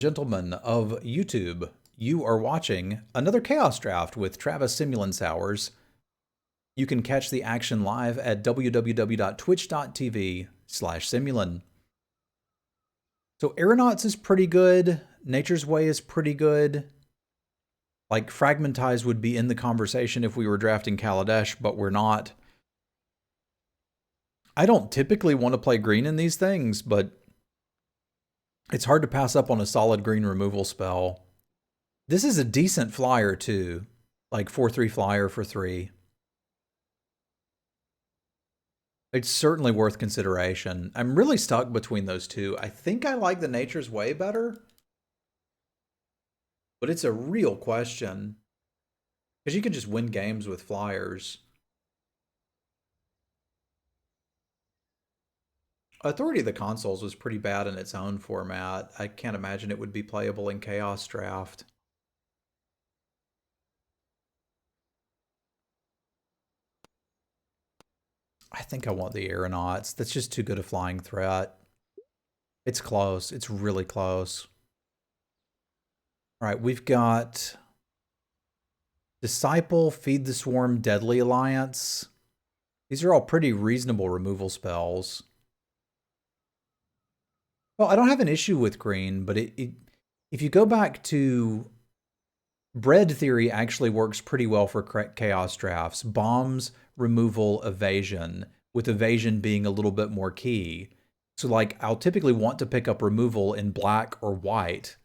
Gentlemen of YouTube, you are watching another Chaos Draft with Travis Semulin Sours. You can catch the action live at www.twitch.tv/Semulin. So Aeronauts is pretty good. Nature's Way is pretty good. Like, Fragmentize would be in the conversation if we were drafting Kaladesh, but we're not. I don't typically want to play green in these things, but it's hard to pass up on a solid green removal spell. This is a decent flyer, too. Like 4/3 flyer for 3. It's certainly worth consideration. I'm really stuck between those two. I think I like the Nature's Way better, but it's a real question. Because you can just win games with flyers. Authority of the Consoles was pretty bad in its own format. I can't imagine it would be playable in Chaos Draft. I think I want the Aeronauts. That's just too good a flying threat. It's close. It's really close. All right, we've got Disciple, Feed the Swarm, Deadly Alliance. These are all pretty reasonable removal spells. Well, I don't have an issue with green, but if you go back to Bread theory actually works pretty well for Chaos Drafts. Bombs, removal, evasion, with evasion being a little bit more key. So, like, I'll typically want to pick up removal in black or white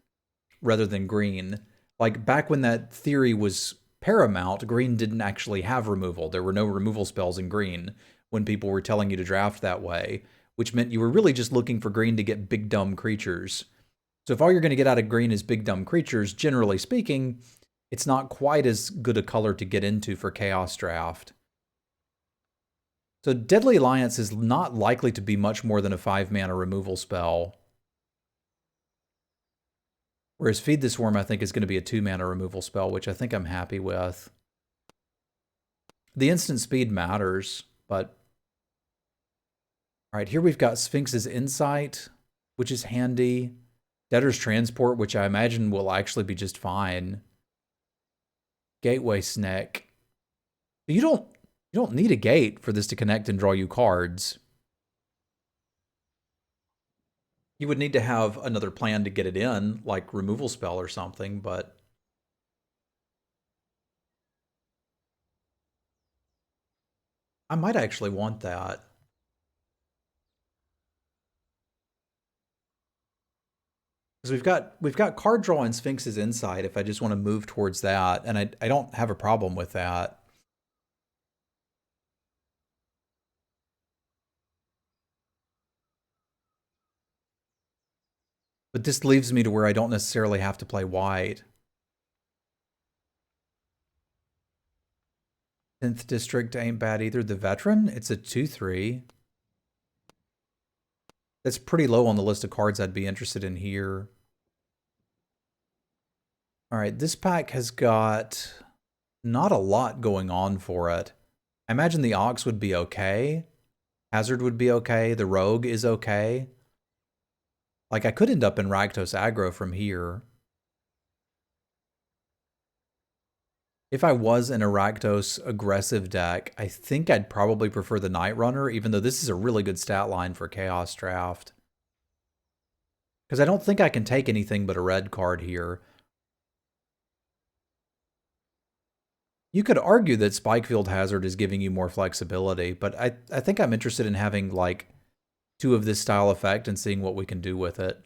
rather than green. Like, back when that theory was paramount, green didn't actually have removal. There were no removal spells in green when people were telling you to draft that way, which meant you were really just looking for green to get big dumb creatures. So if all you're going to get out of green is big dumb creatures, generally speaking, it's not quite as good a color to get into for Chaos Draft. So Deadly Alliance is not likely to be much more than a 5-mana removal spell. Whereas Feed the Swarm, I think, is going to be a 2-mana removal spell, which I think I'm happy with. The instant speed matters, but... All right, here we've got Sphinx's Insight, which is handy. Debtor's Transport, which I imagine will actually be just fine. Gateway Snake. You don't need a gate for this to connect and draw you cards. You would need to have another plan to get it in, like removal spell or something, but... I might actually want that. Because we've got card draw and Sphinx's Insight if I just want to move towards that, and I don't have a problem with that. But this leaves me to where I don't necessarily have to play white. 10th District ain't bad either. The Veteran, it's a 2/3. That's pretty low on the list of cards I'd be interested in here. All right, this pack has got not a lot going on for it. I imagine the Ox would be okay. Hazard would be okay. The Rogue is okay. Like, I could end up in Rakdos aggro from here. If I was in a Rakdos aggressive deck, I think I'd probably prefer the Night Runner, even though this is a really good stat line for Chaos Draft. Because I don't think I can take anything but a red card here. You could argue that Spikefield Hazard is giving you more flexibility, but I think I'm interested in having, like, 2 of this style effect and seeing what we can do with it.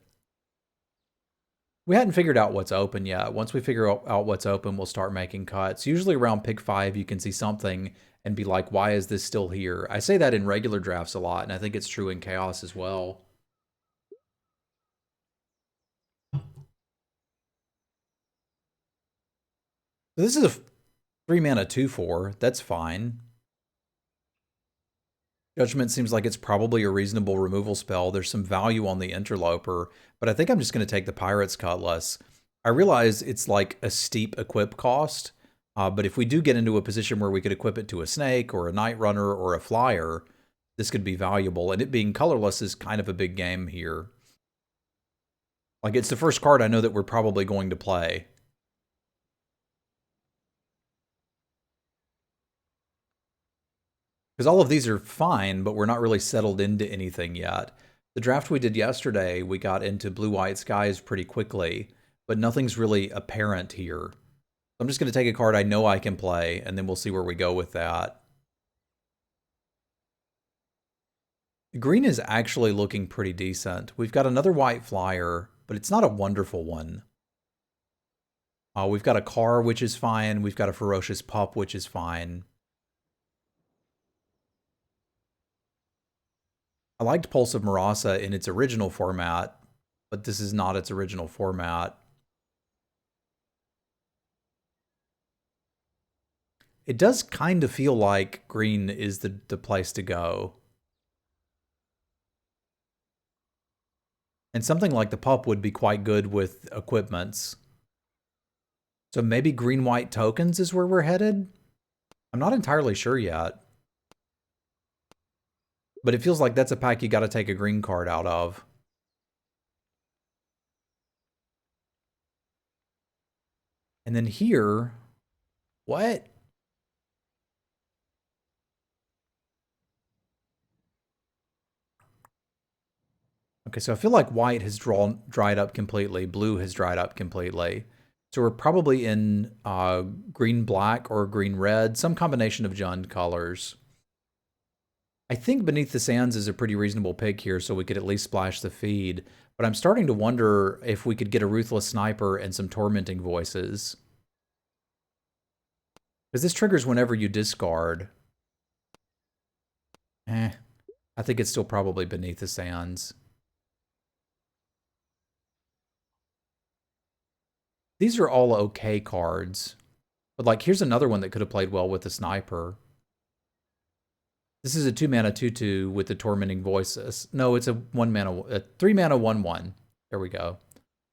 We hadn't figured out what's open yet. Once we figure out what's open, we'll start making cuts. Usually around pick 5, you can see something and be like, why is this still here? I say that in regular drafts a lot, and I think it's true in Chaos as well. So this is a 3-mana 2/4. That's fine. Judgment seems like it's probably a reasonable removal spell. There's some value on the Interloper, but I think I'm just going to take the Pirate's Cutlass. I realize it's like a steep equip cost, but if we do get into a position where we could equip it to a Snake or a Night Runner or a Flyer, this could be valuable, and it being colorless is kind of a big game here. Like, it's the first card I know that we're probably going to play. Because all of these are fine, but we're not really settled into anything yet. The draft we did yesterday, we got into blue-white skies pretty quickly, but nothing's really apparent here. I'm just going to take a card I know I can play, and then we'll see where we go with that. Green is actually looking pretty decent. We've got another white flyer, but it's not a wonderful one. We've got a car, which is fine. We've got a ferocious pup, which is fine. I liked Pulse of Marasa in its original format, but this is not its original format. It does kind of feel like green is the place to go. And something like the pup would be quite good with equipments. So maybe green-white tokens is where we're headed? I'm not entirely sure yet. But it feels like that's a pack you got to take a green card out of. And then here, what? Okay, so I feel like white has dried up completely. Blue has dried up completely. So we're probably in green-black or green-red, some combination of Jund colors. I think Beneath the Sands is a pretty reasonable pick here, so we could at least splash the feed. But I'm starting to wonder if we could get a Ruthless Sniper and some Tormenting Voices. Because this triggers whenever you discard. I think it's still probably Beneath the Sands. These are all okay cards. But, like, here's another one that could have played well with the Sniper. This is a 2-mana 2/2 with the Tormenting Voices. No, it's a 1-mana, a 3-mana 1/1. There we go.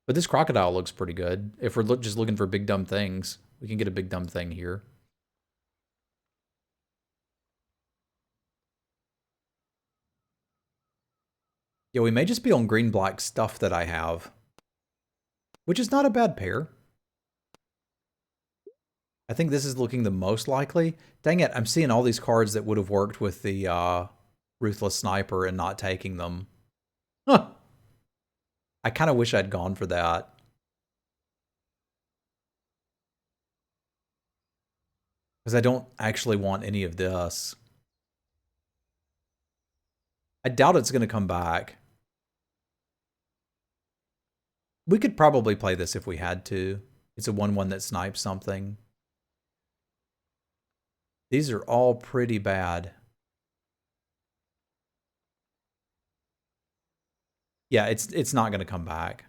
But this Crocodile looks pretty good. If we're just looking for big dumb things, we can get a big dumb thing here. Yeah, we may just be on green-black stuff that I have, which is not a bad pair. I think this is looking the most likely. Dang it, I'm seeing all these cards that would have worked with the Ruthless Sniper and not taking them. Huh. I kind of wish I'd gone for that. Because I don't actually want any of this. I doubt it's going to come back. We could probably play this if we had to. It's a 1/1 that snipes something. These are all pretty bad. Yeah, it's not going to come back.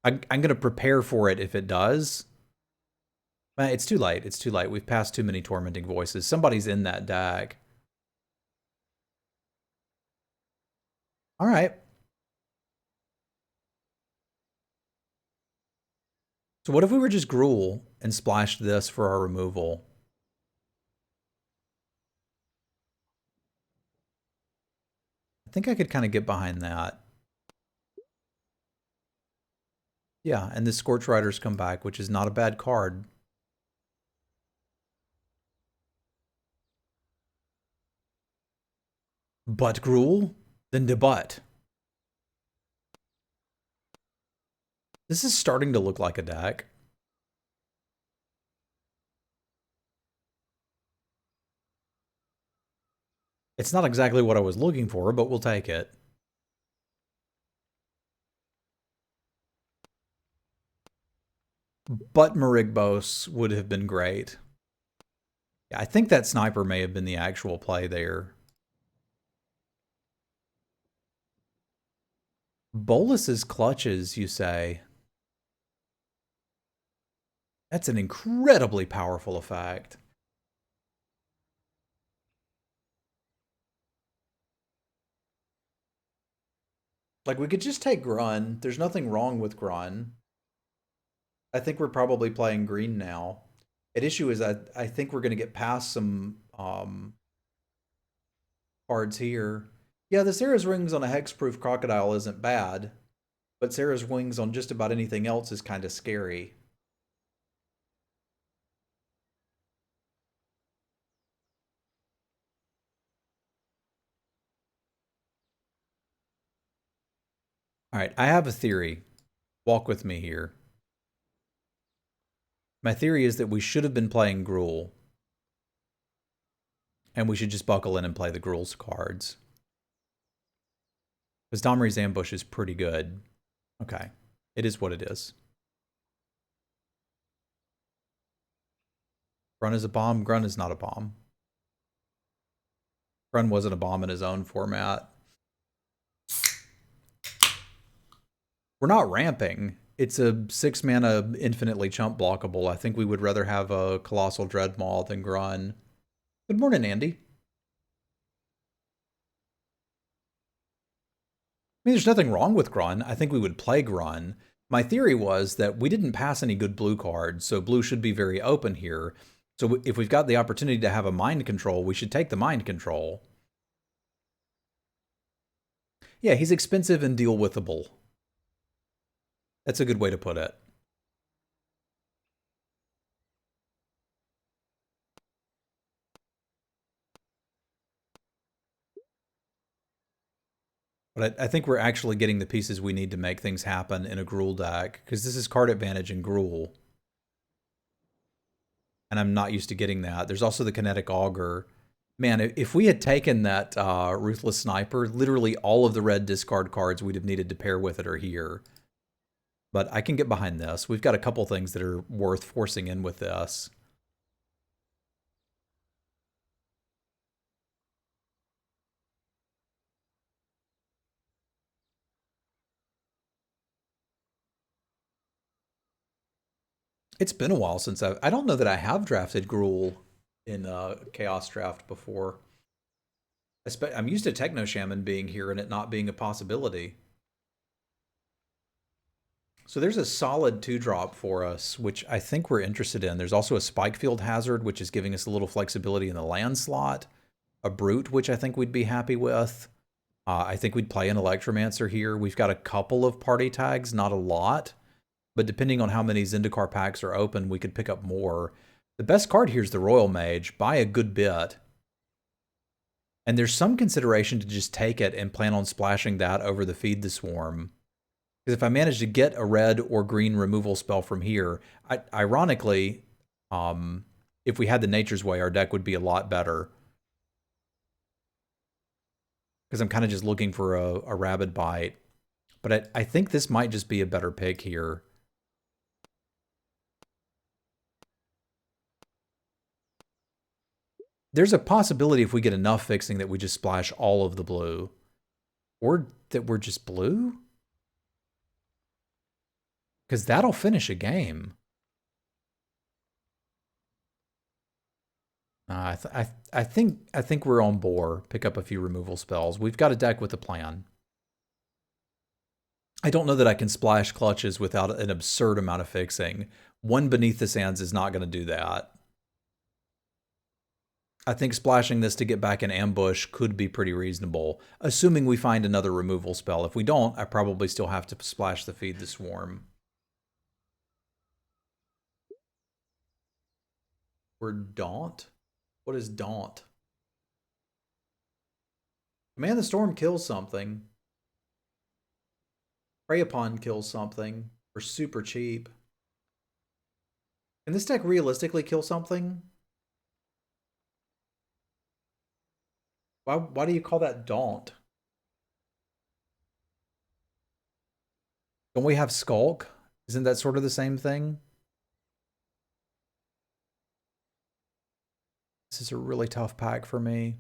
I'm going to prepare for it if it does. It's too late. It's too late. We've passed too many Tormenting Voices. Somebody's in that deck. All right. So what if we were just Gruul and splashed this for our removal? I think I could kind of get behind that. Yeah, and the Scorch Riders come back, which is not a bad card. But Gruul? Then debut. This is starting to look like a deck. It's not exactly what I was looking for, but we'll take it. But Marigbos would have been great. Yeah, I think that Sniper may have been the actual play there. Bolus's Clutches, you say? That's an incredibly powerful effect. Like, we could just take Grun. There's nothing wrong with Grun. I think we're probably playing green now. At issue is I think we're going to get past some cards here. Yeah, the Sarah's Wings on a hexproof crocodile isn't bad, but Sarah's Wings on just about anything else is kind of scary. All right, I have a theory. Walk with me here. My theory is that we should have been playing Gruul, and we should just buckle in and play the Gruul's cards. Because Domri's Ambush is pretty good. Okay, it is what it is. Grun is a bomb. Grun is not a bomb. Grun wasn't a bomb in his own format. We're not ramping. It's a 6 mana infinitely chump blockable. I think we would rather have a Colossal Dreadmaw than Grun. Good morning, Andy. I mean, there's nothing wrong with Grun. I think we would play Grun. My theory was that we didn't pass any good blue cards, so blue should be very open here. So if we've got the opportunity to have a mind control, we should take the mind control. Yeah, he's expensive and deal withable. That's a good way to put it. But I think we're actually getting the pieces we need to make things happen in a Gruul deck, because this is card advantage in Gruul. And I'm not used to getting that. There's also the Kinetic Augur. Man, if we had taken that Ruthless Sniper, literally all of the red discard cards we'd have needed to pair with it are here. But I can get behind this. We've got a couple things that are worth forcing in with this. It's been a while since I don't know that I have drafted Gruul in Chaos Draft before. I'm used to Techno Shaman being here and it not being a possibility. So there's a solid 2-drop for us, which I think we're interested in. There's also a Spikefield Hazard, which is giving us a little flexibility in the land slot. A Brute, which I think we'd be happy with. I think we'd play an Electromancer here. We've got a couple of party tags, not a lot. But depending on how many Zendikar packs are open, we could pick up more. The best card here is the Royal Mage, by a good bit. And there's some consideration to just take it and plan on splashing that over the Feed the Swarm. Because if I manage to get a red or green removal spell from here, ironically, if we had the Nature's Way, our deck would be a lot better. Because I'm kind of just looking for a Rabid Bite. But I think this might just be a better pick here. There's a possibility if we get enough fixing that we just splash all of the blue. Or that we're just blue? Because that'll finish a game. I think we're on board. Pick up a few removal spells. We've got a deck with a plan. I don't know that I can splash clutches without an absurd amount of fixing. One Beneath the Sands is not going to do that. I think splashing this to get back in ambush could be pretty reasonable, assuming we find another removal spell. If we don't, I probably still have to splash the Feed the Swarm. We're Daunt? What is Daunt? Command the Storm kills something. Prey Upon kills something. For super cheap. Can this deck realistically kill something? Why do you call that Daunt? Don't we have Skulk? Isn't that sort of the same thing? This is a really tough pack for me.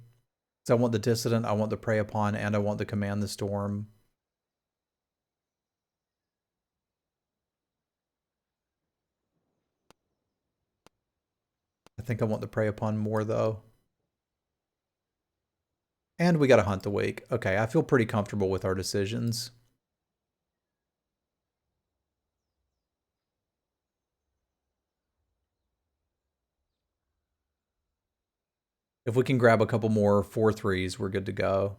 So I want the Dissident, I want the Prey Upon, and I want the Command the Storm. I think I want the Prey Upon more, though. And we got to Hunt the Wake. Okay, I feel pretty comfortable with our decisions. If we can grab a couple more 4/3s, we're good to go.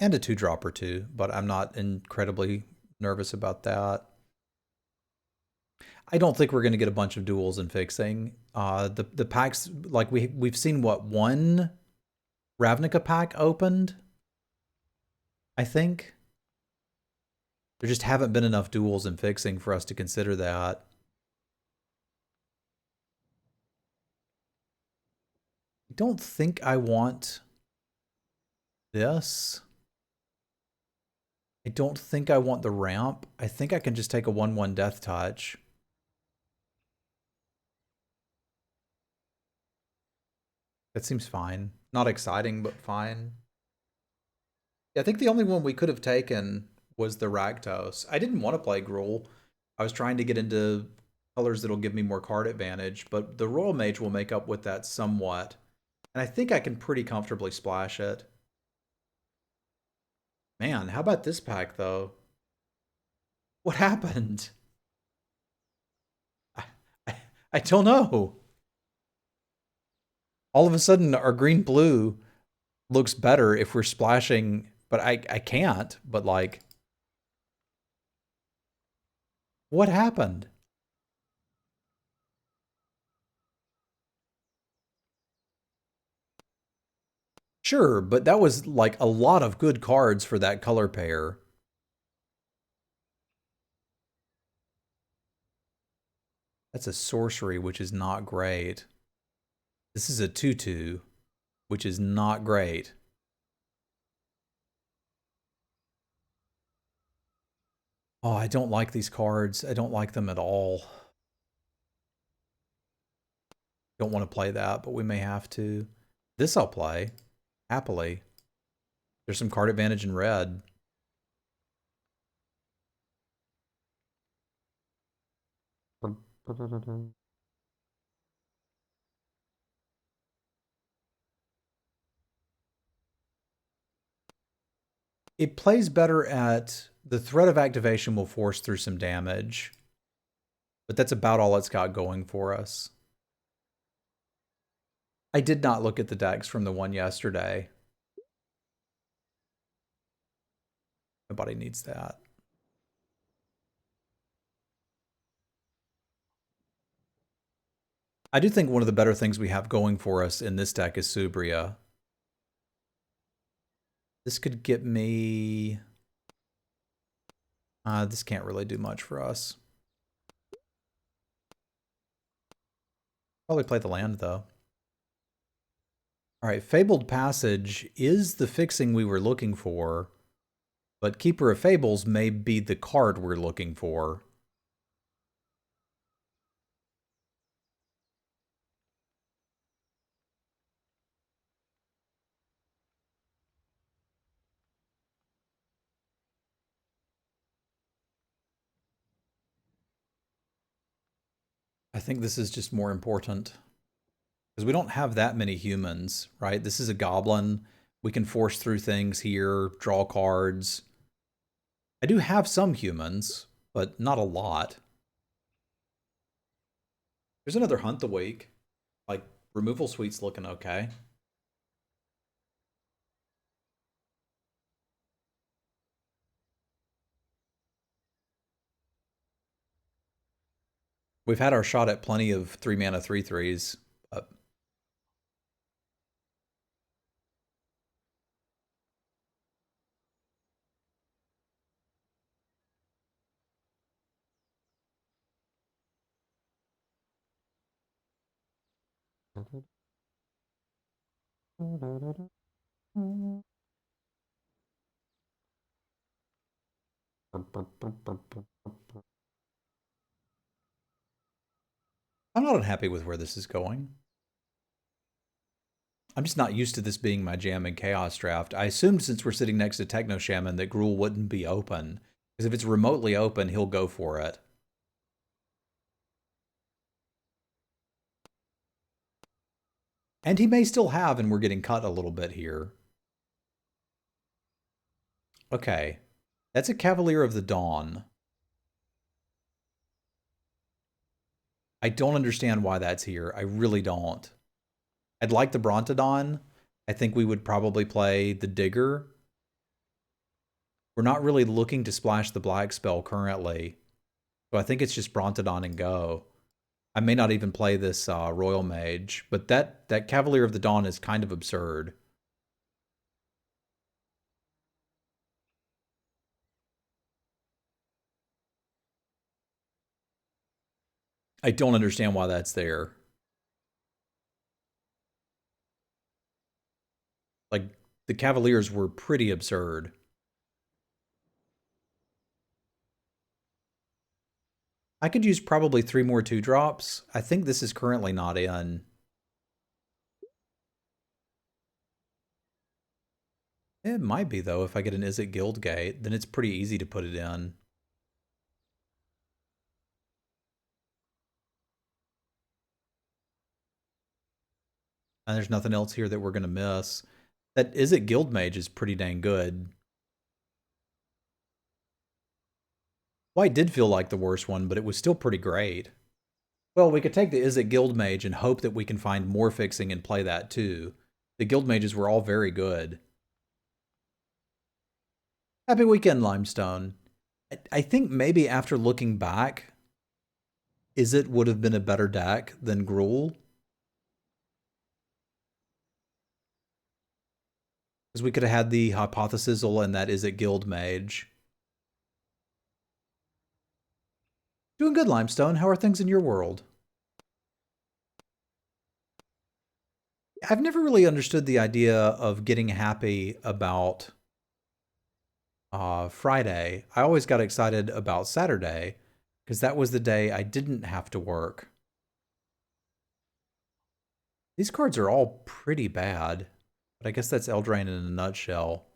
And a 2-drop or two, but I'm not incredibly nervous about that. I don't think we're going to get a bunch of duels and fixing. The packs, like we've seen what, one Ravnica pack opened, I think. There just haven't been enough duels and fixing for us to consider that. I don't think I want this. I don't think I want the ramp. I think I can just take a 1/1 Death Touch. That seems fine. Not exciting, but fine. Yeah, I think the only one we could have taken was the Rakdos. I didn't want to play Gruul. I was trying to get into colors that'll give me more card advantage, but the Royal Mage will make up with that somewhat. And I think I can pretty comfortably splash it. Man, how about this pack, though? What happened? I, I, I don't know. All of a sudden, our green-blue looks better if we're splashing, but I can't, but like... What happened? Sure, but that was like a lot of good cards for that color pair. That's a sorcery, which is not great. This is a 2/2, which is not great. Oh, I don't like these cards. I don't like them at all. Don't want to play that, but we may have to. This I'll play, happily. There's some card advantage in red. It plays better at the threat of activation will force through some damage, but that's about all it's got going for us. I did not look at the decks from the one yesterday. Nobody needs that. I do think one of the better things we have going for us in this deck is Subria. This could get me... this can't really do much for us. Probably play the land, though. All right, Fabled Passage is the fixing we were looking for, but Keeper of Fables may be the card we're looking for. I think this is just more important. Because we don't have that many humans, right? This is a goblin. We can force through things here, draw cards. I do have some humans, but not a lot. There's another Hunt the Week. Like, Removal Suite's looking okay. We've had our shot at plenty of 3-mana 3/3s. I'm not unhappy with where this is going. I'm just not used to this being my jam in Chaos Draft. I assumed since we're sitting next to Techno Shaman that Gruul wouldn't be open. Because if it's remotely open, he'll go for it. And he may still have, and we're getting cut a little bit here. Okay. That's a Cavalier of the Dawn. I don't understand why that's here. I really don't. I'd like the Brontodon. I think we would probably play the Digger. We're not really looking to splash the black spell currently, so I think it's just Brontodon and go. I may not even play this Royal Mage, but that Cavalier of the Dawn is kind of absurd. I don't understand why that's there. Like, the Cavaliers were pretty absurd. I could use probably 3 more 2-drops. I think this is currently not in. It might be, though, if I get an Is It Guildgate, then it's pretty easy to put it in. And there's nothing else here that we're going to miss. That Is It Guildmage is pretty dang good. White did feel like the worst one, but it was still pretty great. Well, we could take the Is It Guildmage and hope that we can find more fixing and play that too. The Guildmages were all very good. Happy weekend, Limestone. I think maybe after looking back, Is It would have been a better deck than Gruul. Because we could have had the Hypothesizzle and that Is It Guildmage. Doing good, Limestone. How are things in your world? I've never really understood the idea of getting happy about Friday. I always got excited about Saturday because that was the day I didn't have to work. These cards are all pretty bad, but I guess that's Eldraine in a nutshell.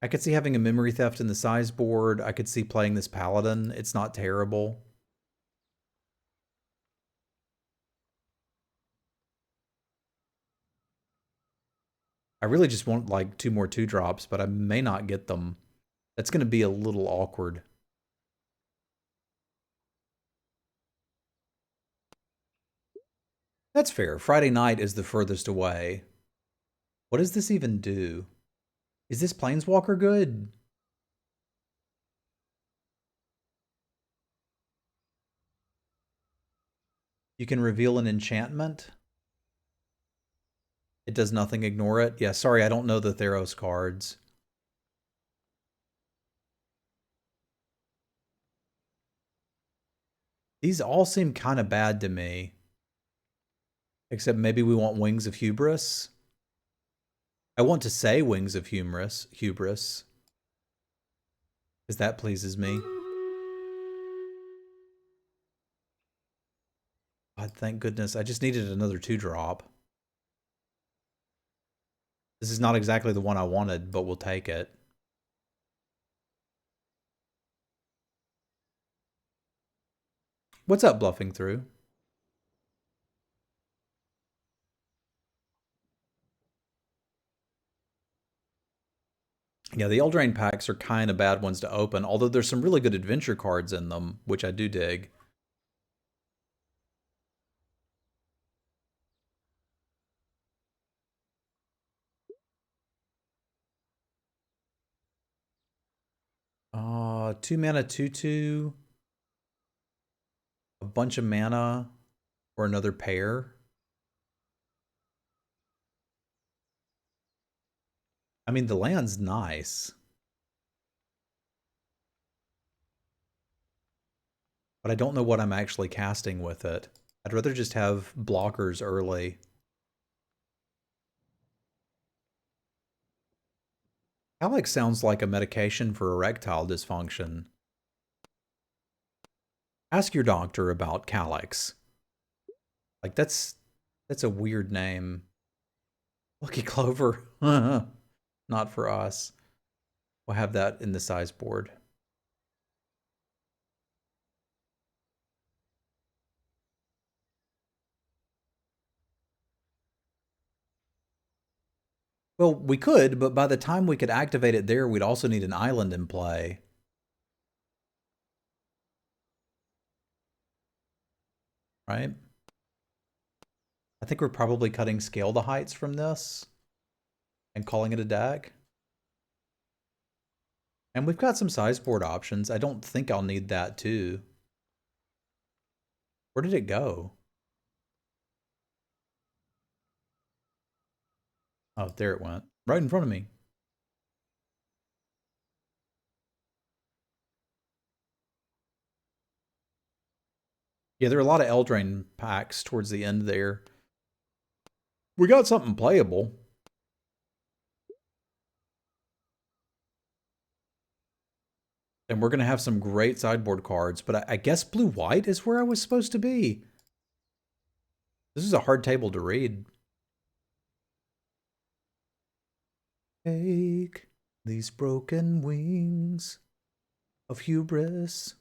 I could see having a memory theft in the size board. I could see playing this Paladin. It's not terrible. I really just want like 2 more 2-drops, but I may not get them. That's going to be a little awkward. That's fair. Friday night is the furthest away. What does this even do? Is this Planeswalker good? You can reveal an enchantment. It does nothing, ignore it. Yeah, sorry, I don't know the Theros cards. These all seem kind of bad to me. Except maybe we want Wings of Hubris. I want to say Wings of Hubris, because that pleases me. God, thank goodness. I just needed another 2-drop. This is not exactly the one I wanted, but we'll take it. What's up, Bluffing Through? Yeah, the Eldraine packs are kind of bad ones to open, although there's some really good adventure cards in them, which I do dig. Two mana, 2/2, a bunch of mana, or another pair. I mean, the land's nice, but I don't know what I'm actually casting with it. I'd rather just have blockers early. Alex sounds like a medication for erectile dysfunction. Ask your doctor about Calyx. Like that's a weird name. Lucky Clover. Not for us. We'll have that in the size board. Well, we could, but by the time we could activate it there, we'd also need an island in play. Right? I think we're probably cutting scale to heights from this and calling it a deck. And we've got some sideboard options. I don't think I'll need that too. Where did it go? Oh, there it went. Right in front of me. Yeah, there are a lot of Eldraine packs towards the end there. We got something playable. And we're going to have some great sideboard cards, but I guess blue-white is where I was supposed to be. This is a hard table to read. Take these broken wings of hubris.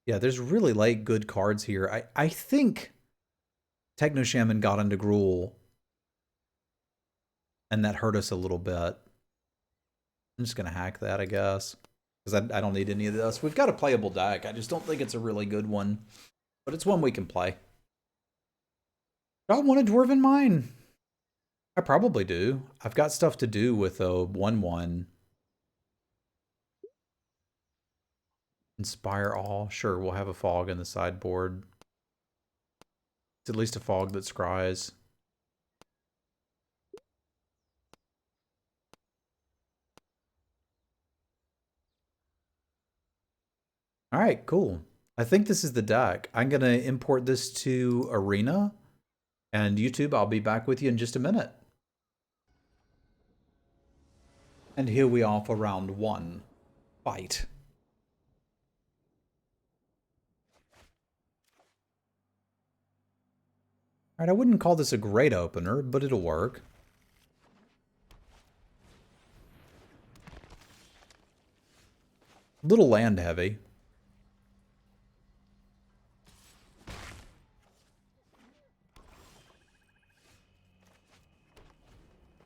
Yeah, there's really like good cards here. I think Techno Shaman got into Gruul, and that hurt us a little bit. I'm just going to hack that, I guess, because I don't need any of this. We've got a playable deck. I just don't think it's a really good one, but it's one we can play. I want a Dwarven Mine. I probably do. I've got stuff to do with a 1/1. Inspire all. Sure, we'll have a fog in the sideboard. It's at least a fog that scries. All right, cool. I think this is the deck. I'm going to import this to Arena. And YouTube, I'll be back with you in just a minute. And here we are for round 1. Fight. Alright, I wouldn't call this a great opener, but it'll work. Little land heavy.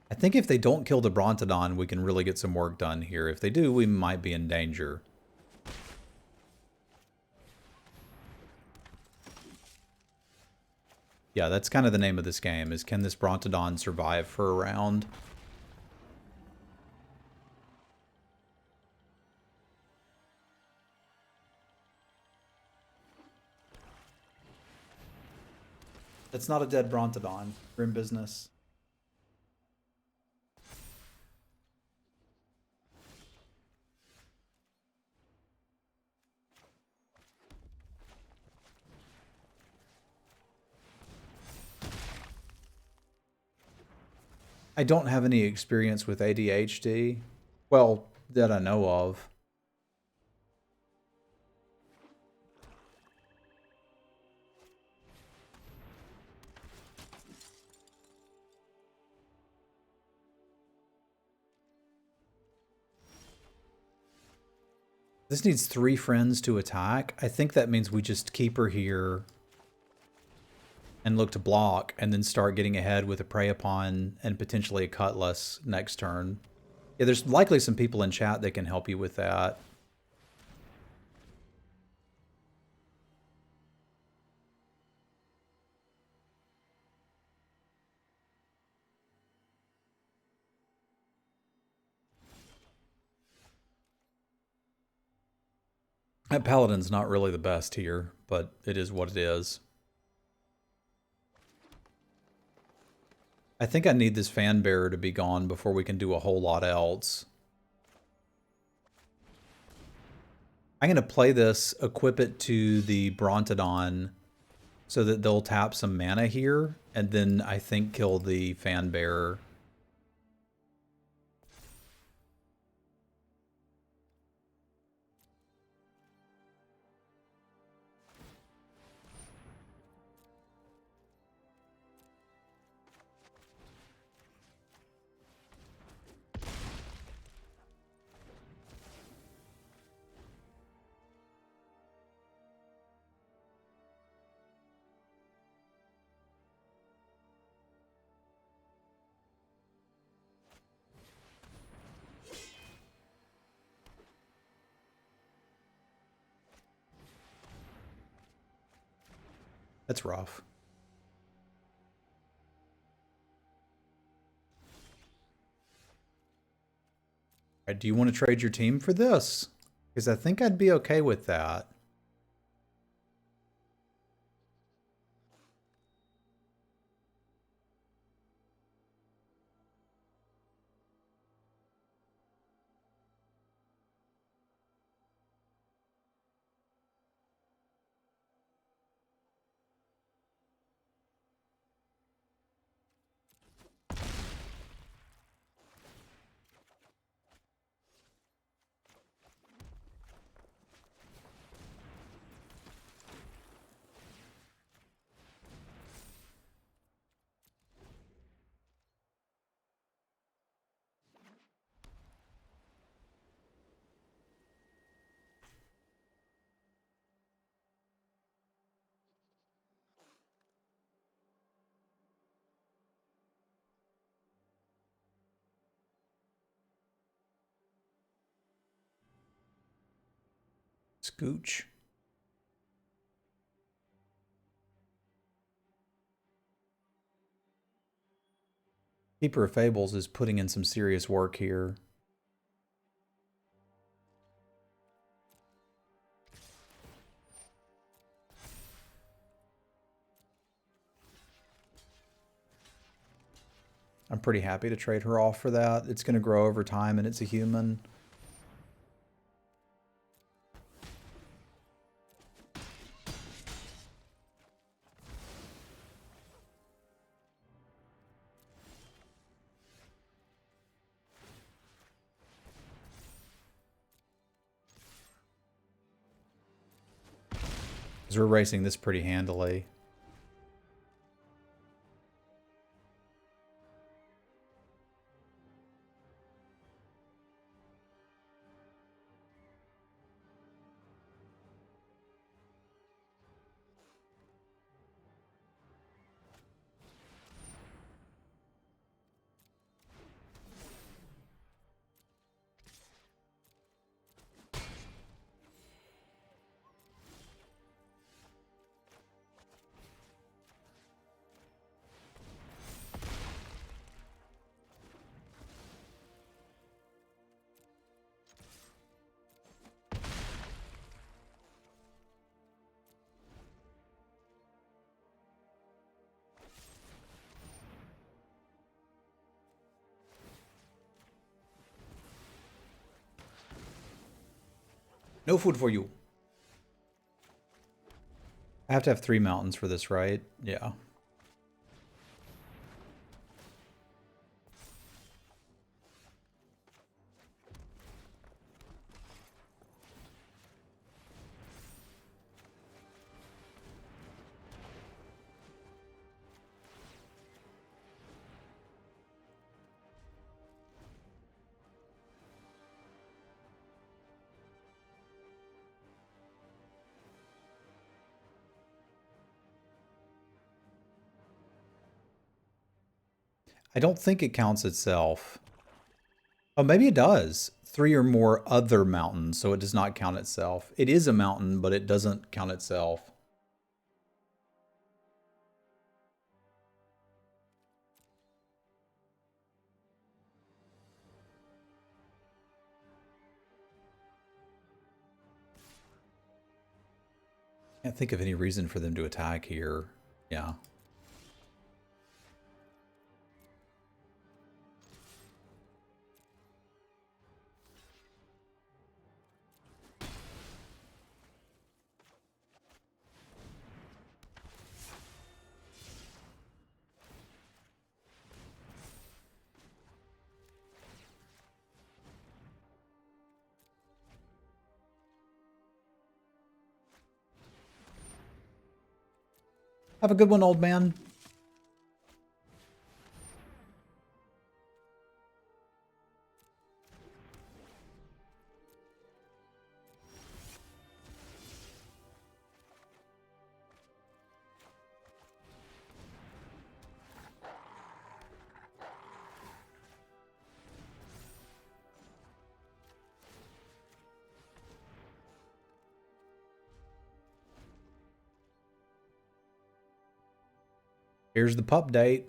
I think if they don't kill the Brontodon, we can really get some work done here. If they do, we might be in danger. Yeah, that's kind of the name of this game, is can this Brontodon survive for a round? That's not a dead Brontodon. We're in business. I don't have any experience with ADHD. Well, that I know of. This needs 3 friends to attack. I think that means we just keep her here and look to block and then start getting ahead with a Prey Upon and potentially a Cutlass next turn. Yeah, there's likely some people in chat that can help you with that. That Paladin's not really the best here, but it is what it is. I think I need this Fan Bearer to be gone before we can do a whole lot else. I'm going to play this, equip it to the Brontodon so that they'll tap some mana here, and then I think kill the Fan Bearer. That's rough. All right, do you want to trade your team for this? Because I think I'd be okay with that. Scooch. Keeper of Fables is putting in some serious work here. I'm pretty happy to trade her off for that. It's going to grow over time and it's a human. Because we're racing this pretty handily. No food for you. I have to have 3 mountains for this, right? Yeah. I don't think it counts itself. Oh, maybe it does. 3 or more other mountains, so it does not count itself. It is a mountain, but it doesn't count itself. Can't think of any reason for them to attack here. Yeah. Have a good one, old man. Here's the pup date.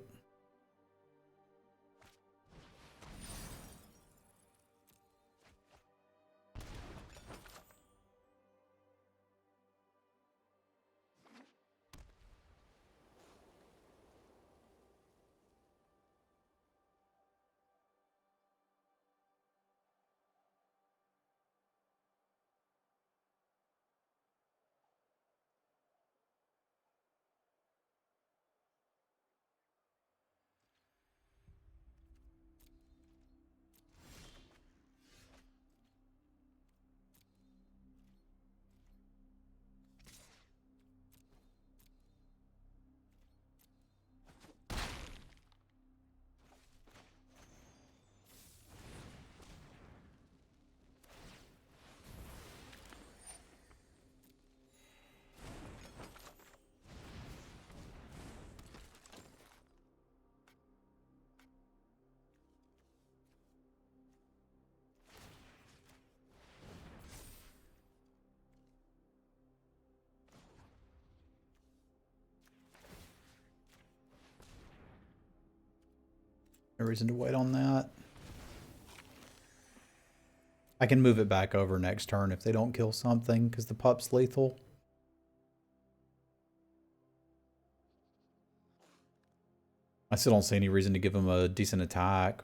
No reason to wait on that. I can move it back over next turn if they don't kill something, because the pup's lethal. I still don't see any reason to give him a decent attack.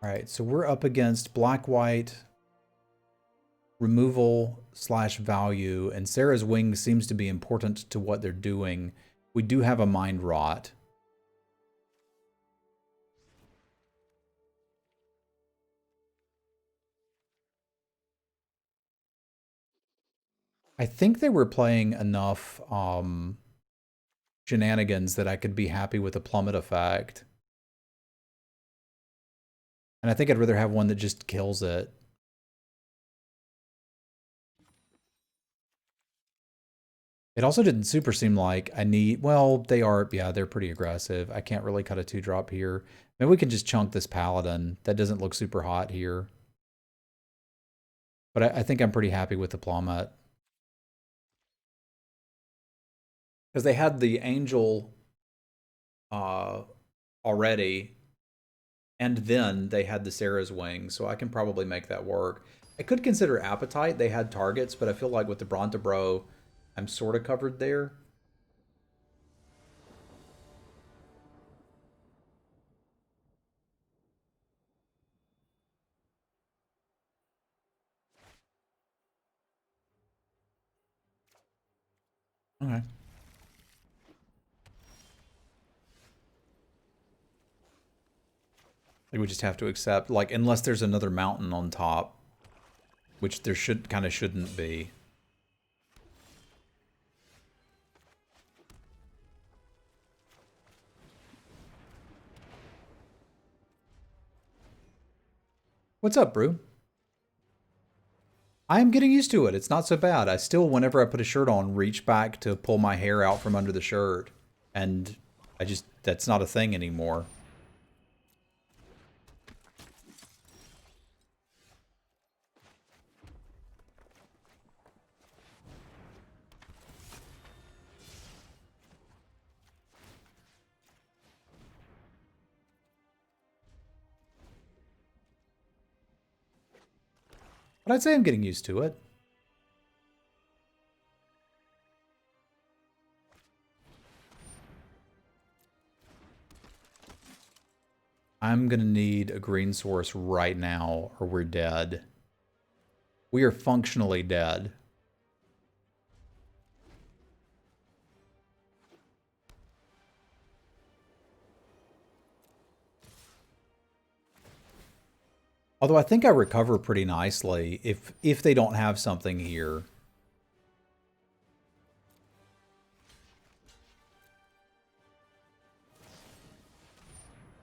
Alright, so we're up against black-white removal / value, and Sarah's wing seems to be important to what they're doing. We do have a mind rot. I think they were playing enough shenanigans that I could be happy with a plummet effect. And I think I'd rather have one that just kills it. It also didn't super seem like I need, well, they are, yeah, they're pretty aggressive. I can't really cut a 2-drop here. Maybe we can just chunk this paladin. That doesn't look super hot here. But I think I'm pretty happy with the plummet. Because they had the angel already, and then they had the Sarah's wing, so I can probably make that work. I could consider appetite. They had targets, but I feel like with the Brontabro, I'm sort of covered there. Okay. I think we just have to accept, like, unless there's another mountain on top, which there shouldn't be. What's up, Brew? I'm getting used to it. It's not so bad. I still, whenever I put a shirt on, reach back to pull my hair out from under the shirt. And that's not a thing anymore. But I'd say I'm getting used to it. I'm going to need a green source right now or we're dead. We are functionally dead. Although I think I recover pretty nicely if they don't have something here.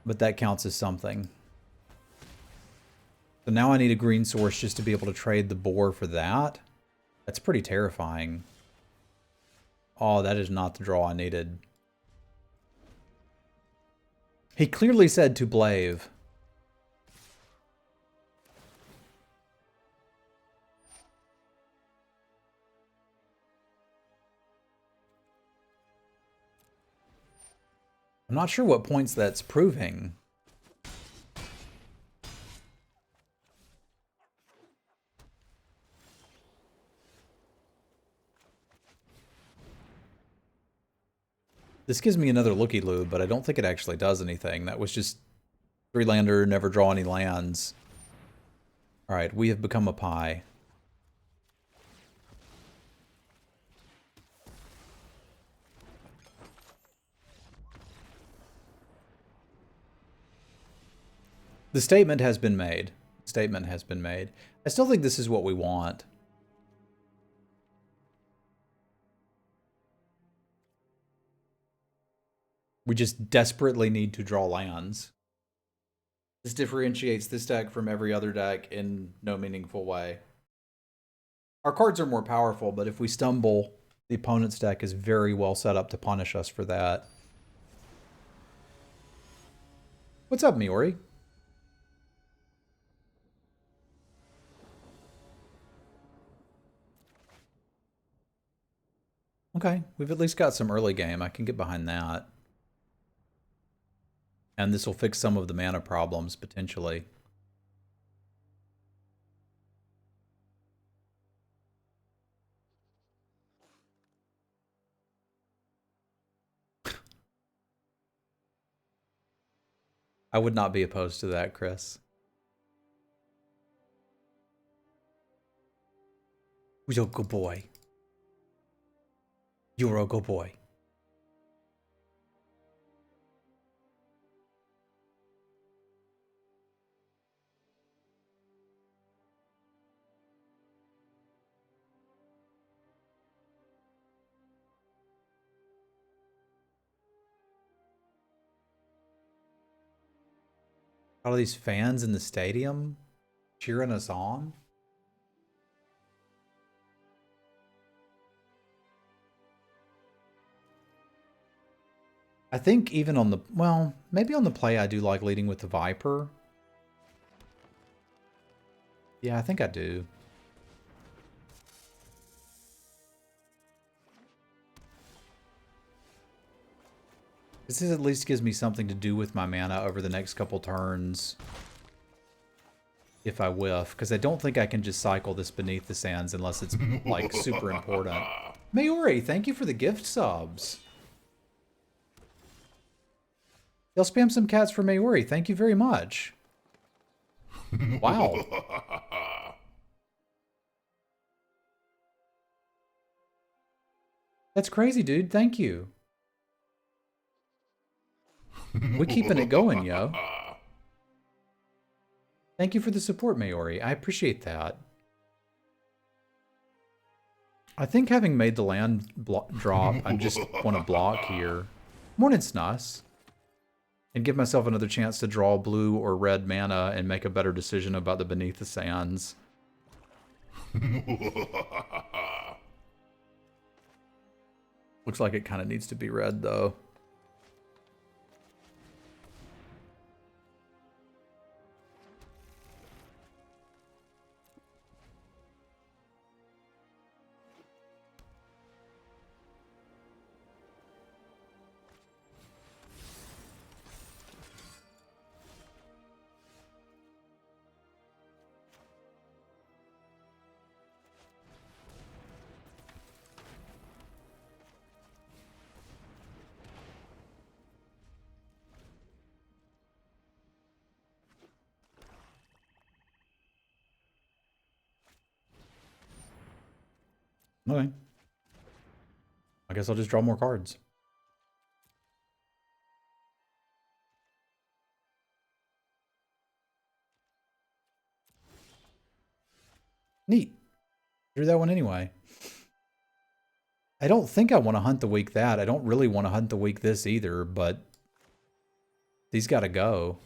But that counts as something. So now I need a green source just to be able to trade the boar for that. That's pretty terrifying. Oh, that is not the draw I needed. He clearly said to Blave. I'm not sure what points that's proving. This gives me another looky-loo, but I don't think it actually does anything. That was just 3-lander, never draw any lands. Alright, we have become a pie. The statement has been made. Statement has been made. I still think this is what we want. We just desperately need to draw lands. This differentiates this deck from every other deck in no meaningful way. Our cards are more powerful, but if we stumble, the opponent's deck is very well set up to punish us for that. What's up, Miori? Okay, we've at least got some early game. I can get behind that. And this will fix some of the mana problems, potentially. I would not be opposed to that, Chris. You're a good boy. You're a good boy. All of these fans in the stadium cheering us on. I think even on the, well, maybe on the play I do like leading with the Viper. Yeah, I think I do. This at least gives me something to do with my mana over the next couple turns. If I whiff, because I don't think I can just cycle this Beneath the Sands unless it's, like, super important. Maori, thank you for the gift subs. Y'all spam some cats for Maori. Thank you very much. Wow. That's crazy, dude. Thank you. We're keeping it going, yo. Thank you for the support, Maori. I appreciate that. I think having made the land drop, I just want to block here. Morning, Snus. And give myself another chance to draw blue or red mana and make a better decision about the Beneath the Sands. Looks like it kind of needs to be red, though. Okay. I guess I'll just draw more cards. Neat. Drew that one anyway. I don't think I want to hunt the week that. I don't really want to hunt the week this either, but these gotta go.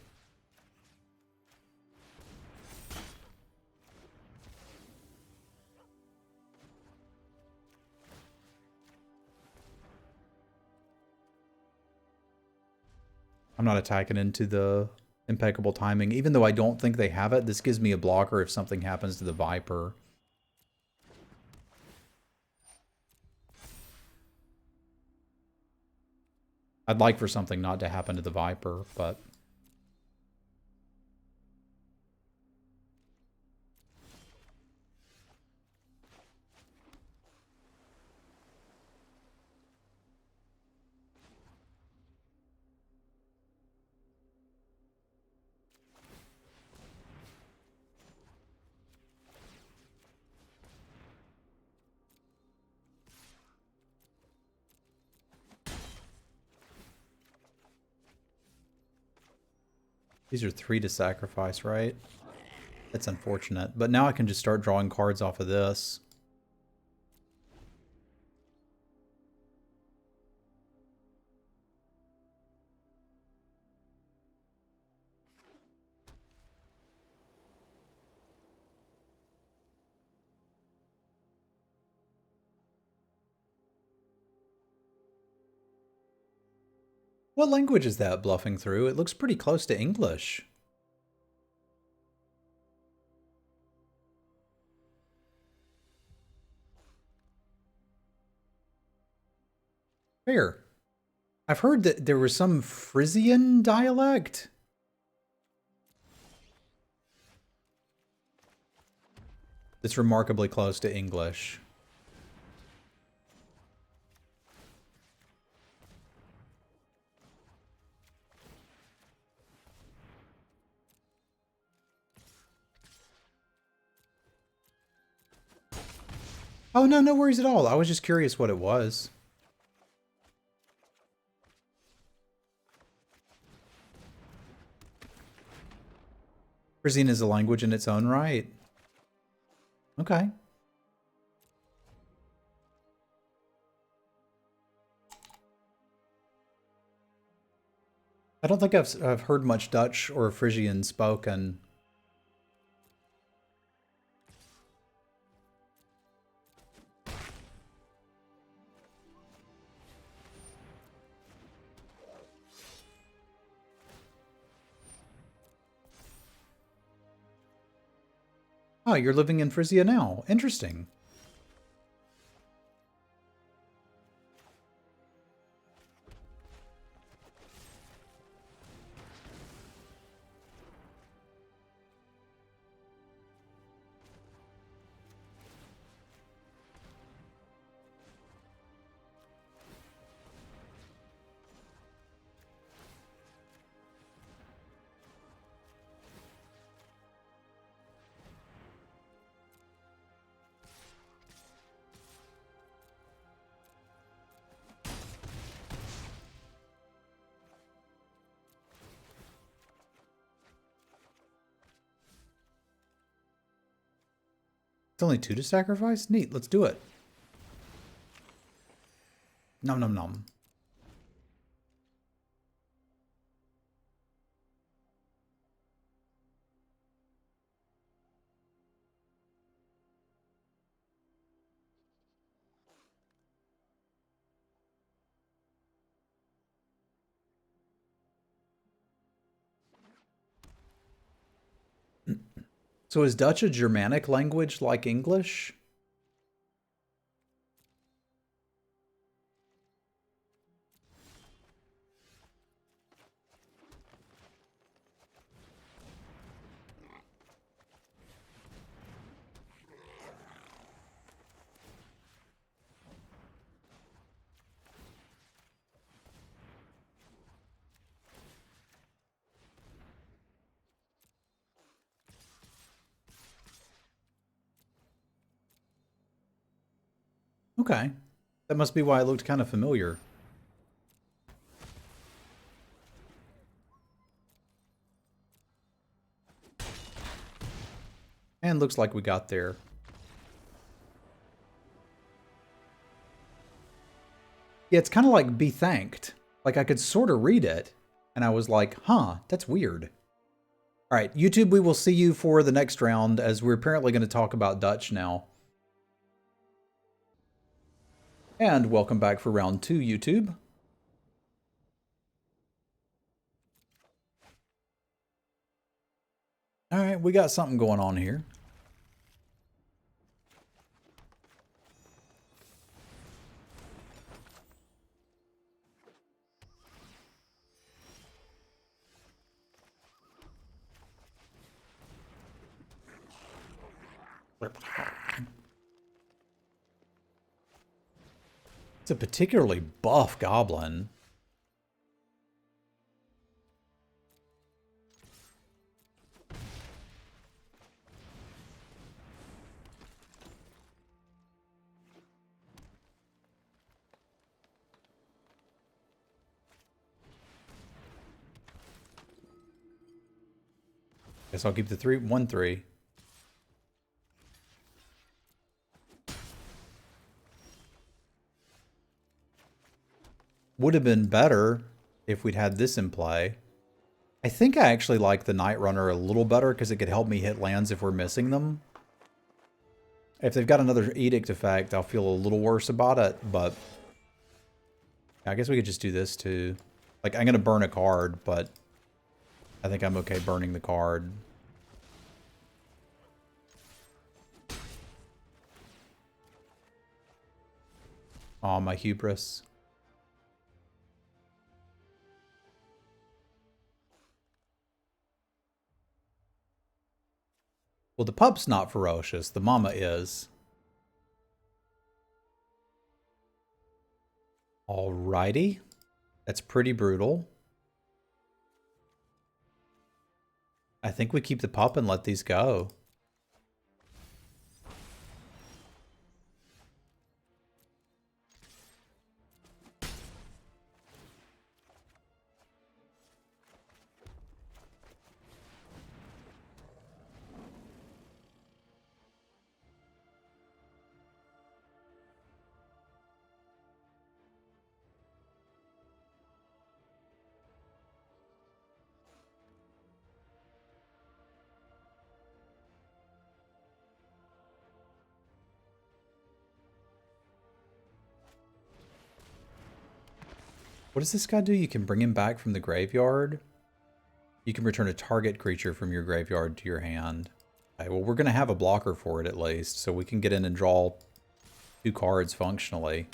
I'm not attacking into the impeccable timing. Even though I don't think they have it, this gives me a blocker if something happens to the Viper. I'd like for something not to happen to the Viper, but... These are 3 to sacrifice, right? That's unfortunate. But now I can just start drawing cards off of this. What language is that bluffing through? It looks pretty close to English. Fair. I've heard that there was some Frisian dialect. That's remarkably close to English. Oh, no, no worries at all. I was just curious what it was. Frisian is a language in its own right. Okay. I don't think I've heard much Dutch or Frisian spoken. Oh, you're living in Frisia now. Interesting. It's only 2 to sacrifice? Neat, let's do it. Nom nom nom. So is Dutch a Germanic language like English? Okay. That must be why it looked kind of familiar. And looks like we got there. Yeah, it's kind of like be thanked. Like I could sort of read it, and I was like, huh, that's weird. All right, YouTube, we will see you for the next round, as we're apparently going to talk about Dutch now. And welcome back for round 2, YouTube. All right, we got something going on here. It's a particularly buff goblin. Guess I'll keep the 1/3. Would have been better if we'd had this in play. I think I actually like the Night Runner a little better because it could help me hit lands if we're missing them. If they've got another Edict effect, I'll feel a little worse about it, but I guess we could just do this too. Like, I'm going to burn a card, but I think I'm okay burning the card. Aw, my hubris. Well, the pup's not ferocious. The mama is. Alrighty. That's pretty brutal. I think we keep the pup and let these go. What does this guy do? You can bring him back from the graveyard. You can return a target creature from your graveyard to your hand. Okay, well, we're going to have a blocker for it at least, so we can get in and draw 2 cards functionally.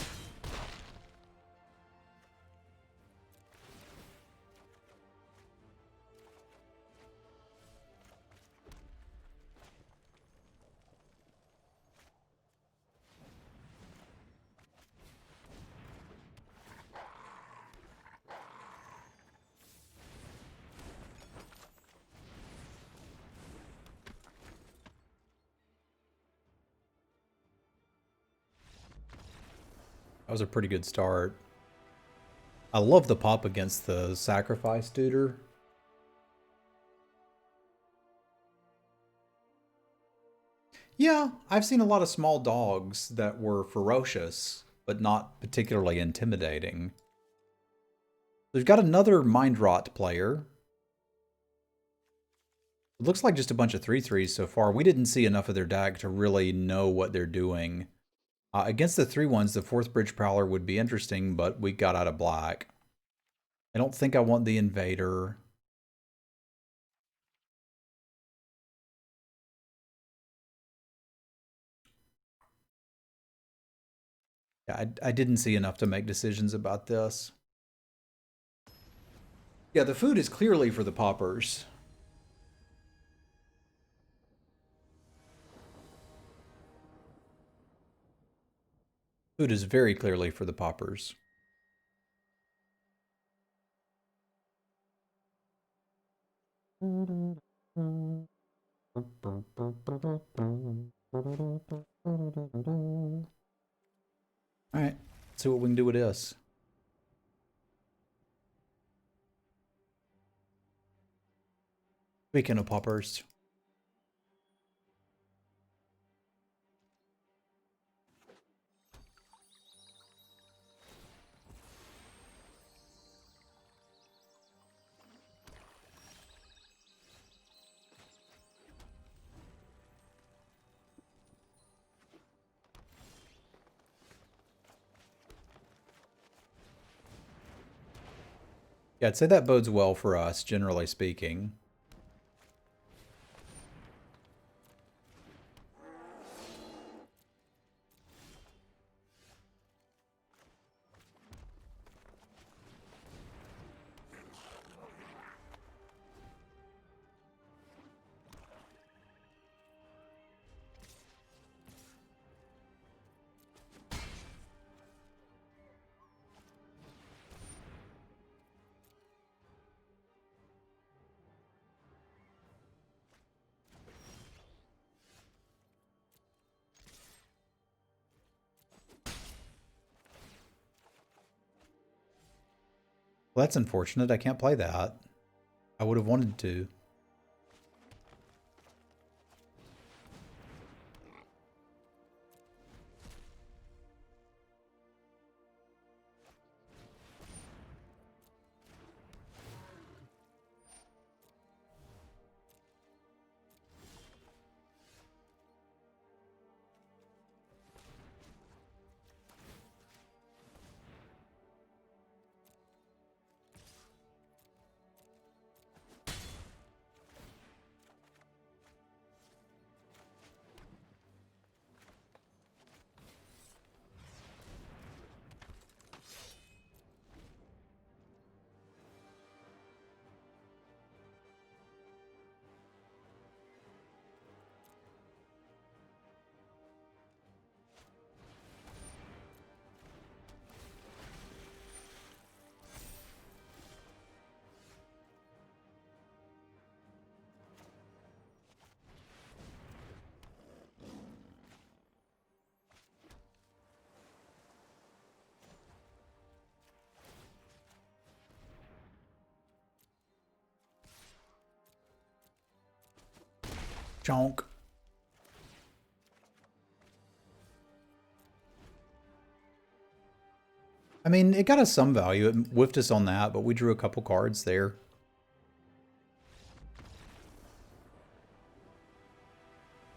That was a pretty good start. I love the pop against the sacrifice tutor. Yeah, I've seen a lot of small dogs that were ferocious, but not particularly intimidating. We've got another Mind Rot player. It looks like just a bunch of 3/3s so far. We didn't see enough of their deck to really know what they're doing. Against the 3/1s, the 4th Bridge Prowler would be interesting, but we got out of black. I don't think I want the Invader. Yeah, I didn't see enough to make decisions about this. Yeah, the food is clearly for the paupers. Food is very clearly for the paupers. Alright, let's see what we can do with this. Speaking of paupers. Yeah, I'd say that bodes well for us, generally speaking. Well, that's unfortunate. I can't play that. I would have wanted to. Chonk. I mean, it got us some value. It whiffed us on that, but we drew a couple cards there.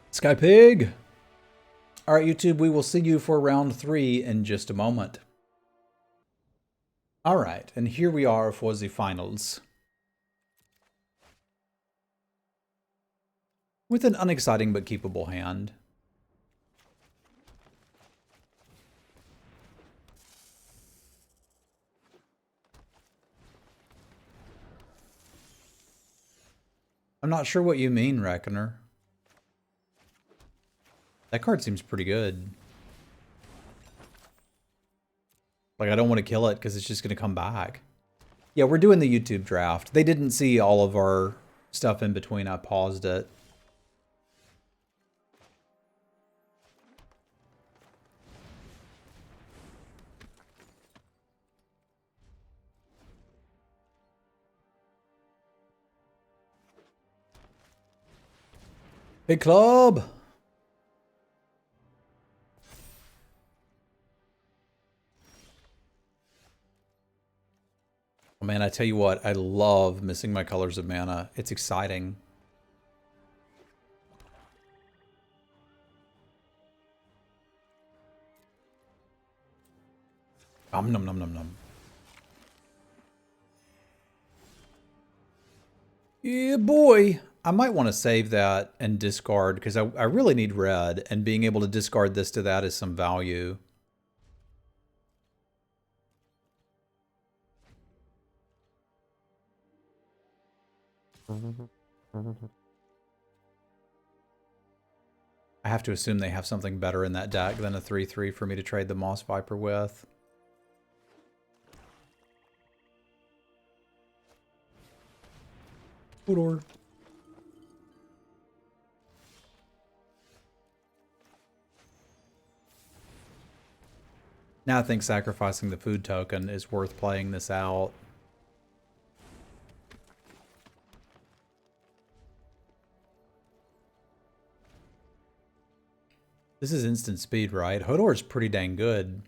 Sky Pig! Alright, YouTube, we will see you for round 3 in just a moment. Alright, and here we are for the finals. With an unexciting but keepable hand. I'm not sure what you mean, Reckoner. That card seems pretty good. Like, I don't want to kill it because it's just going to come back. Yeah, we're doing the YouTube draft. They didn't see all of our stuff in between. I paused it. Big club! Oh man, I tell you what, I love missing my colors of mana. It's exciting. Nom nom nom nom nom. Yeah, boy. I might want to save that and discard because I really need red, and being able to discard this to that is some value. I have to assume they have something better in that deck than a 3/3 for me to trade the Moss Viper with. Hodor. Now I think sacrificing the food token is worth playing this out. This is instant speed, right? Hodor's pretty dang good.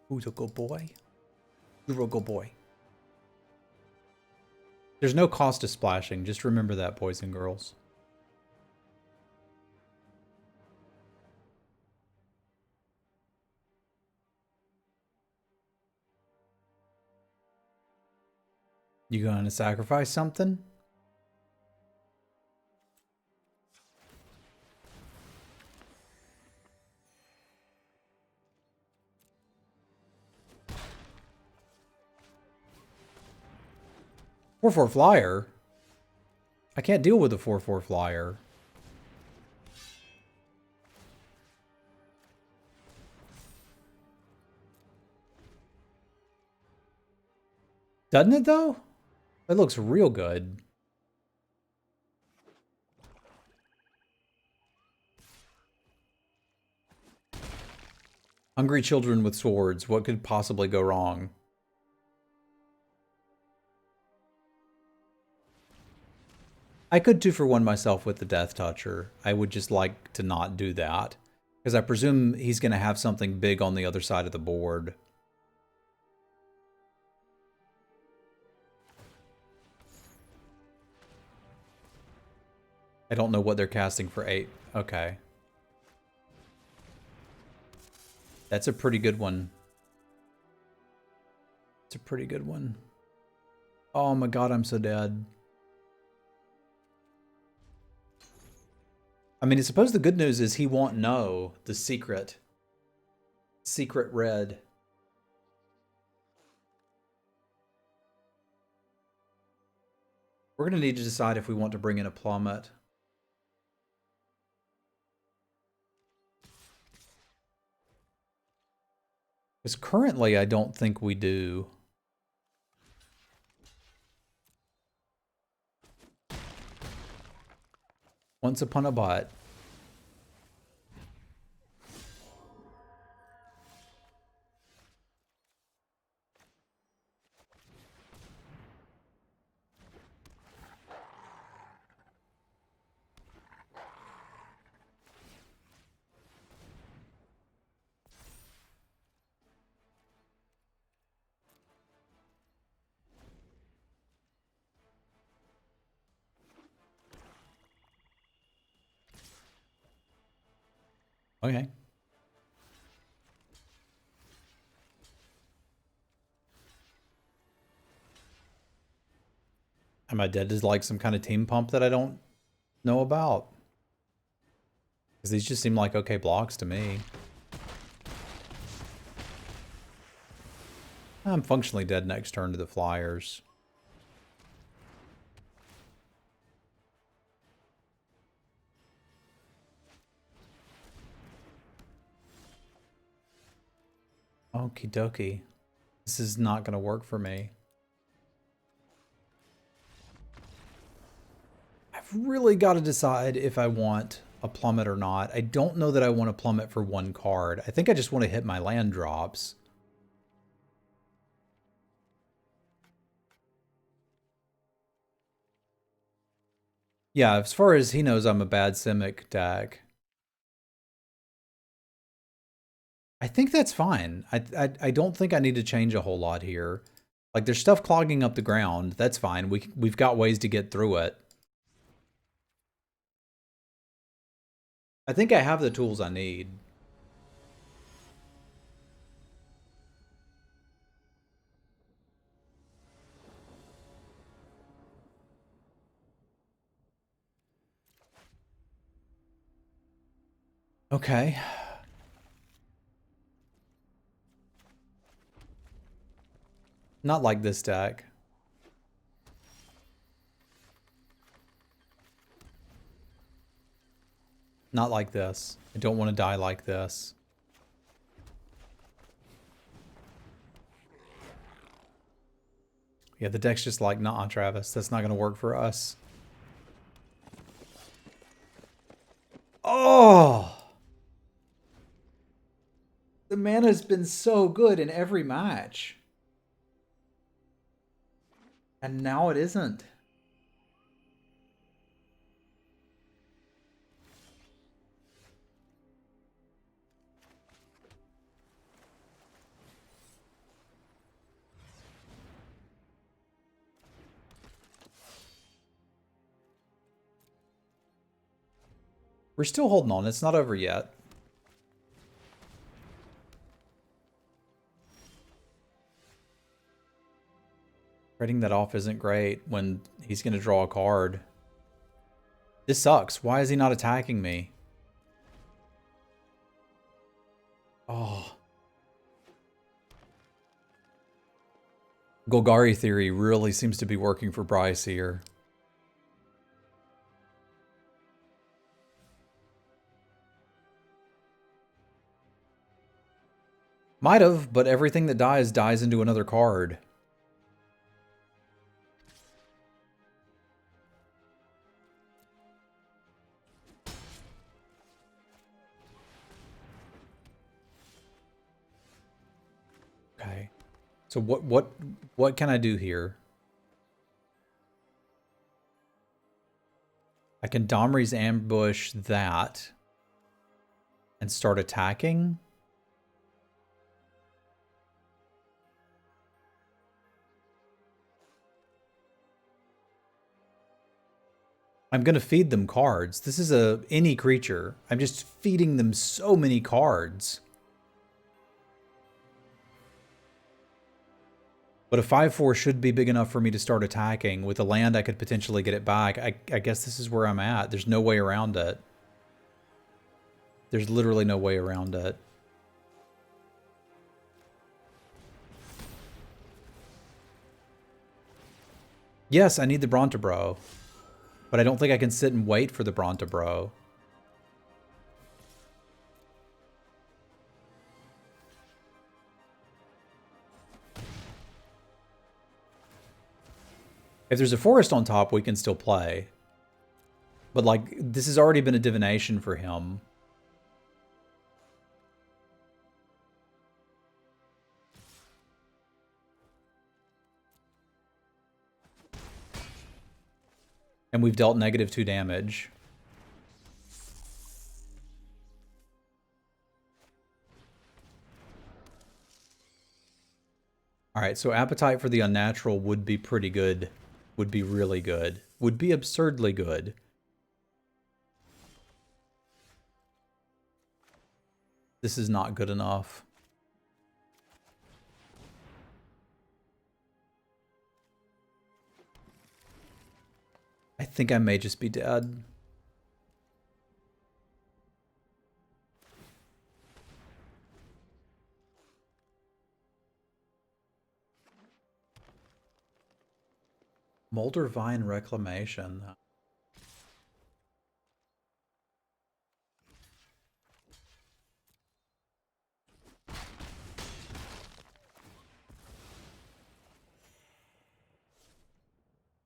Who's a good boy? You're a good boy. There's no cost to splashing. Just remember that, boys and girls. You going to sacrifice something? Four 4 flyer? I can't deal with a 4/4 flyer. Doesn't it though? It looks real good. Hungry children with swords. What could possibly go wrong? I could 2-for-1 myself with the Death Toucher. I would just like to not do that. Because I presume he's going to have something big on the other side of the board. I don't know what they're casting for 8. Okay. That's a pretty good one. It's a pretty good one. Oh my god, I'm so dead. I mean, I suppose the good news is he won't know the secret. Secret red. We're going to need to decide if we want to bring in a plummet. Because currently, I don't think we do. Once upon a bot. Okay. Am I dead to like some kind of team pump that I don't know about? Because these just seem like okay blocks to me. I'm functionally dead next turn to the Flyers. Okie dokie. This is not going to work for me. I've really got to decide if I want a plummet or not. I don't know that I want a plummet for one card. I think I just want to hit my land drops. Yeah, as far as he knows, I'm a bad Simic deck. I think that's fine. I don't think I need to change a whole lot here. Like, there's stuff clogging up the ground. That's fine. We've got ways to get through it. I think I have the tools I need. Okay. Not like this deck. Not like this. I don't want to die like this. Yeah, the deck's just like, nah, Travis, that's not going to work for us. Oh! The mana's been so good in every match. And now it isn't. We're still holding on. It's not over yet. Trading that off isn't great when he's going to draw a card. This sucks. Why is he not attacking me? Oh. Golgari theory really seems to be working for Bryce here. Might have, but everything that dies into another card. So what can I do here? I can Domri's ambush that and start attacking. I'm going to feed them cards. This is any creature. I'm just feeding them so many cards. But a 5/4 should be big enough for me to start attacking. With a land, I could potentially get it back. I guess this is where I'm at. There's no way around it. There's literally no way around it. Yes, I need the Brontabro. But I don't think I can sit and wait for the Brontabro. If there's a forest on top, we can still play. But, like, this has already been a divination for him. And we've dealt -2 damage. Alright, so Appetite for the Unnatural would be pretty good. Would be really good. Would be absurdly good. This is not good enough. I think I may just be dead. Molder Vine Reclamation.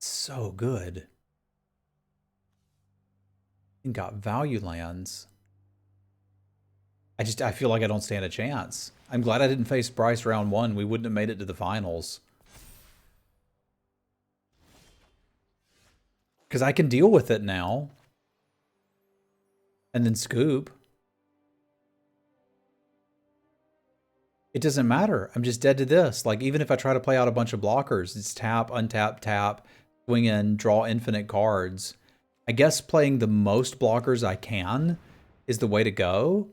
So good. And got value lands. I feel like I don't stand a chance. I'm glad I didn't face Bryce round 1. We wouldn't have made it to the finals. Because I can deal with it now. And then scoop. It doesn't matter. I'm just dead to this. Like, even if I try to play out a bunch of blockers, it's tap, untap, tap, swing in, draw infinite cards. I guess playing the most blockers I can is the way to go.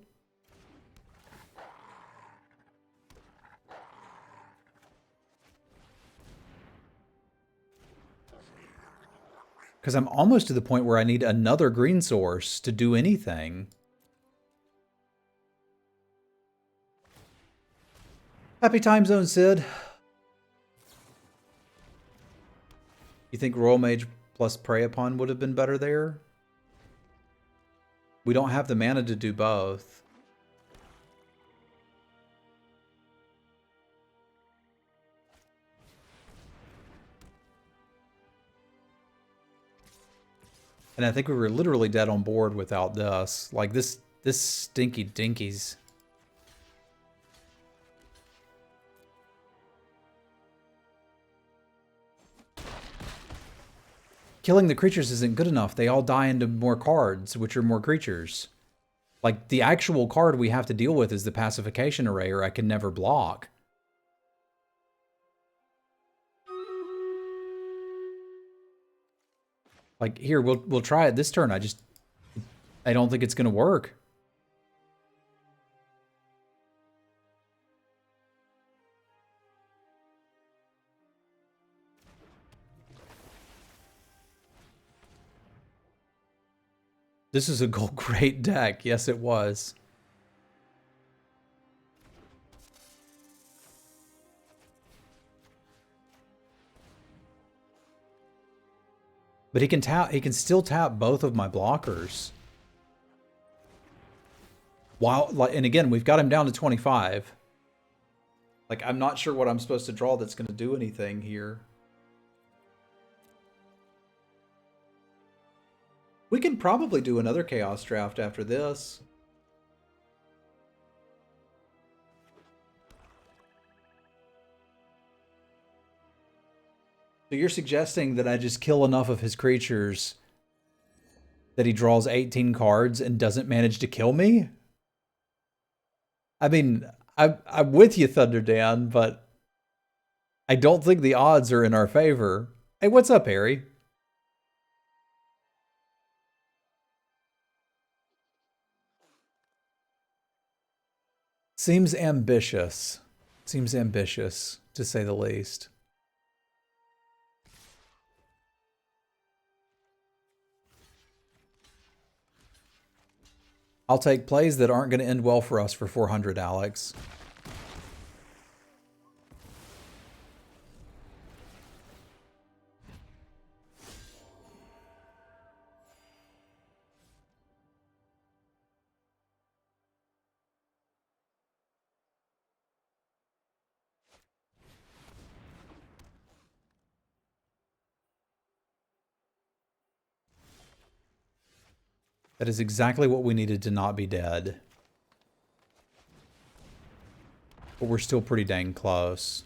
Because I'm almost to the point where I need another green source to do anything. Happy time zone, Sid. You think Royal Mage plus Prey Upon would have been better there? We don't have the mana to do both. And I think we were literally dead on board without this. Like, this stinky dinkies. Killing the creatures isn't good enough. They all die into more cards, which are more creatures. Like, the actual card we have to deal with is the Pacification Array, or I can never block. Like, here, we'll try it this turn. I don't think it's gonna work. This is a great deck. Yes, it was. But he can still tap both of my blockers. And again, we've got him down to 25. Like, I'm not sure what I'm supposed to draw that's going to do anything here. We can probably do another Chaos Draft after this. So you're suggesting that I just kill enough of his creatures that he draws 18 cards and doesn't manage to kill me? I mean, I'm with you, Thunder Dan, but I don't think the odds are in our favor. Hey, what's up, Harry? Seems ambitious. Seems ambitious, to say the least. I'll take plays that aren't going to end well for us for 400, Alex. That is exactly what we needed to not be dead. But we're still pretty dang close.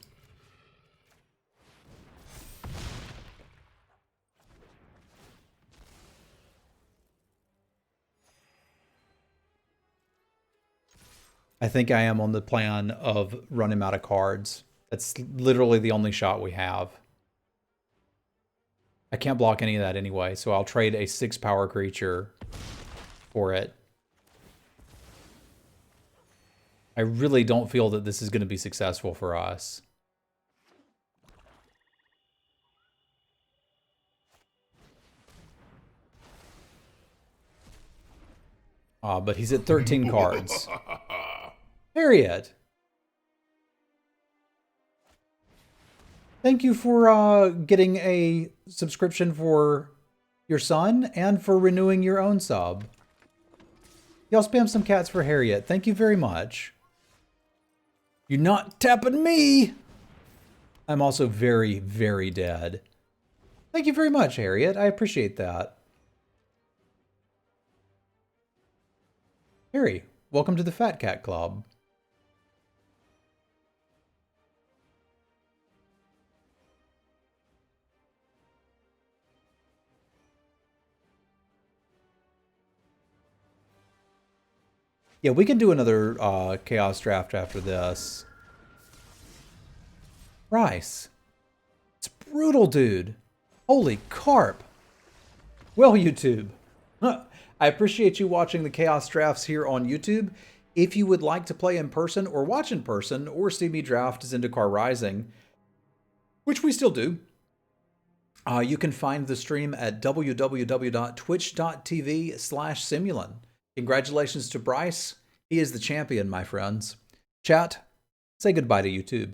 I think I am on the plan of running out of cards. That's literally the only shot we have. I can't block any of that anyway, so I'll trade a 6-power creature for it. I really don't feel that this is going to be successful for us. But he's at 13 cards. Harriet! Thank you for getting a subscription for your son and for renewing your own sub. Y'all spam some cats for Harriet. Thank you very much. You're not tapping me! I'm also very, very dead. Thank you very much, Harriet. I appreciate that. Harry, welcome to the Fat Cat Club. Yeah, we can do another Chaos Draft after this. Rice. It's brutal, dude. Holy carp. Well, YouTube. I appreciate you watching the Chaos Drafts here on YouTube. If you would like to play in person or watch in person or see me draft Zendikar Rising, which we still do, you can find the stream at www.twitch.tv/Semulin. Congratulations to Bryce. He is the champion, my friends. Chat, say goodbye to YouTube.